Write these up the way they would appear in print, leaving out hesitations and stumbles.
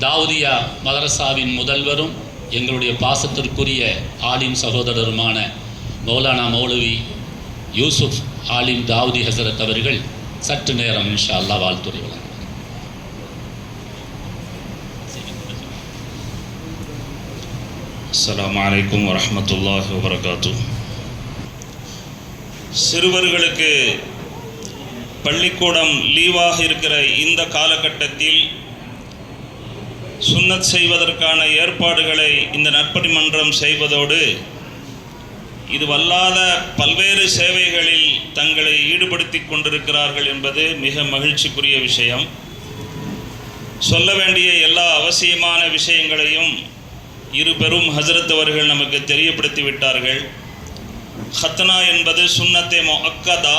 தாவூதியா மதரசாவின் முதல்வரும் எங்களுடைய பாசத்திற்குரிய ஆலிம் சகோதரருமான மௌலானா மௌலவி யூசுப் ஆலிம் தாவூதி ஹசரத் அவர்கள் சற்று நேரம் இன்ஷா அல்லாஹ் வாழ்த்துரை வழங்குவார். அஸ்ஸலாமு அலைக்கும் வரஹ்மத்துல்லாஹி வபரகாத்துஹ். சிறுவர்களுக்கு பள்ளிக்கூடம் லீவாக இருக்கிற இந்த காலகட்டத்தில் சுன்னத் செய்வதற்கான ஏற்பாடுகளை இந்த நற்பணி மன்றம் செய்வதோடு இது வல்லாத பல்வேறு சேவைகளில் தங்களை ஈடுபடுத்தி கொண்டிருக்கிறார்கள் என்பது மிக மகிழ்ச்சிக்குரிய விஷயம். சொல்ல வேண்டிய எல்லா அவசியமான விஷயங்களையும் இரு பெரும் ஹஜரத் அவர்கள் நமக்கு தெரியப்படுத்தி விட்டார்கள். ஹத்னா என்பது சுன்னத்தே முஅக்கதா,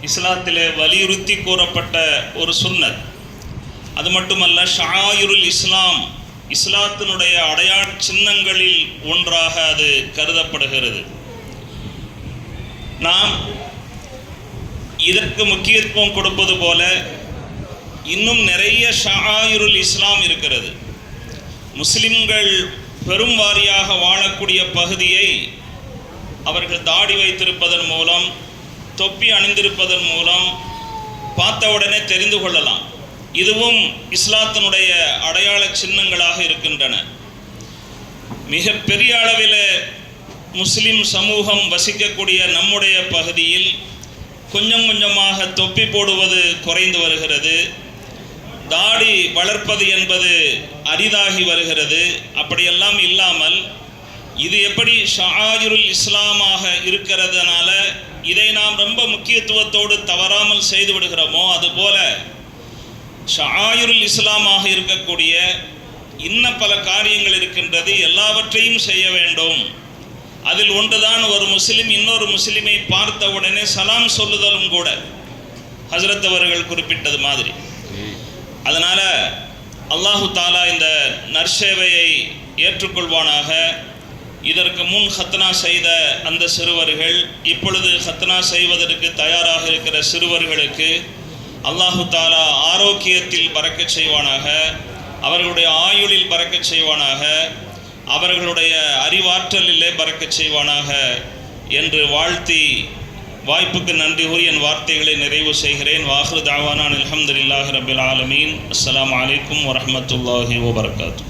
இஸ்லாத்திலே வலியுறுத்தி கூறப்பட்ட ஒரு சுன்னத். அது மட்டுமல்ல, ஷஆயிருல் இஸ்லாம், இஸ்லாத்தினுடைய அடையாள சின்னங்களில் ஒன்றாக அது கருதப்படுகிறது. நாம் இதற்கு முக்கியத்துவம் கொடுப்பது போல இன்னும் நிறைய ஷஆயிருல் இஸ்லாம் இருக்கிறது. முஸ்லிம்கள் பெரும் வாரியாக வாழக்கூடிய பகுதியை அவர்கள் தாடி வைத்திருப்பதன் மூலம், தொப்பி அணிந்திருப்பதன் மூலம் பார்த்தவுடனே தெரிந்து கொள்ளலாம். இதுவும் இஸ்லாத்தினுடைய அடையாள சின்னங்களாக இருக்கின்றன. மிக பெரிய அளவில் முஸ்லிம் சமூகம் வசிக்கக்கூடிய நம்முடைய பகுதியில் கொஞ்சம் கொஞ்சமாக தொப்பி போடுவது குறைந்து வருகிறது. தாடி வளர்ப்பது என்பது அரிதாகி வருகிறது. அப்படியெல்லாம் இல்லாமல் இது எப்படி ஷஆயிருல் இஸ்லாமாக இருக்கிறதுனால இதை நாம் ரொம்ப முக்கியத்துவத்தோடு தவறாமல் செய்து விடுகிறோமோ, அதுபோல ஷஆயிருல் இஸ்லாமாக இருக்கக்கூடிய இன்ன பல காரியங்கள் இருக்கின்றது. எல்லாவற்றையும் செய்ய வேண்டும். அதில் ஒன்றுதான் ஒரு முஸ்லிம் இன்னொரு முஸ்லிமை பார்த்த உடனே சலாம் சொல்லுதலும் கூட, ஹஜ்ரத் அவர்கள் குறிப்பிட்டது மாதிரி. அதனால் அல்லாஹு தாலா இந்த நற்சேவையை ஏற்றுக்கொள்வானாக. இதற்கு முன் ஹத்னா செய்த அந்த சிறுவர்கள், இப்பொழுது ஹத்னா செய்வதற்கு தயாராக இருக்கிற சிறுவர்களுக்கு அல்லாஹு தாலா ஆரோக்கியத்தில் பறக்கச் செய்வானாக, அவர்களுடைய ஆயுளில் பறக்கச் செய்வானாக, அவர்களுடைய அறிவாற்றலிலே பறக்கச் செய்வானாக என்று வாழ்த்தி வாய்ப்புக்கு நன்றி கூறி என் வார்த்தைகளை நிறைவு செய்கிறேன். வாஹிரு தாவானா அல்ஹம்துலில்லாஹி ரப்பில் ஆலமீன். அஸ்ஸலாமு அலைக்கும் வரஹ்மத்துல்லாஹி வபரகாத்துஹு.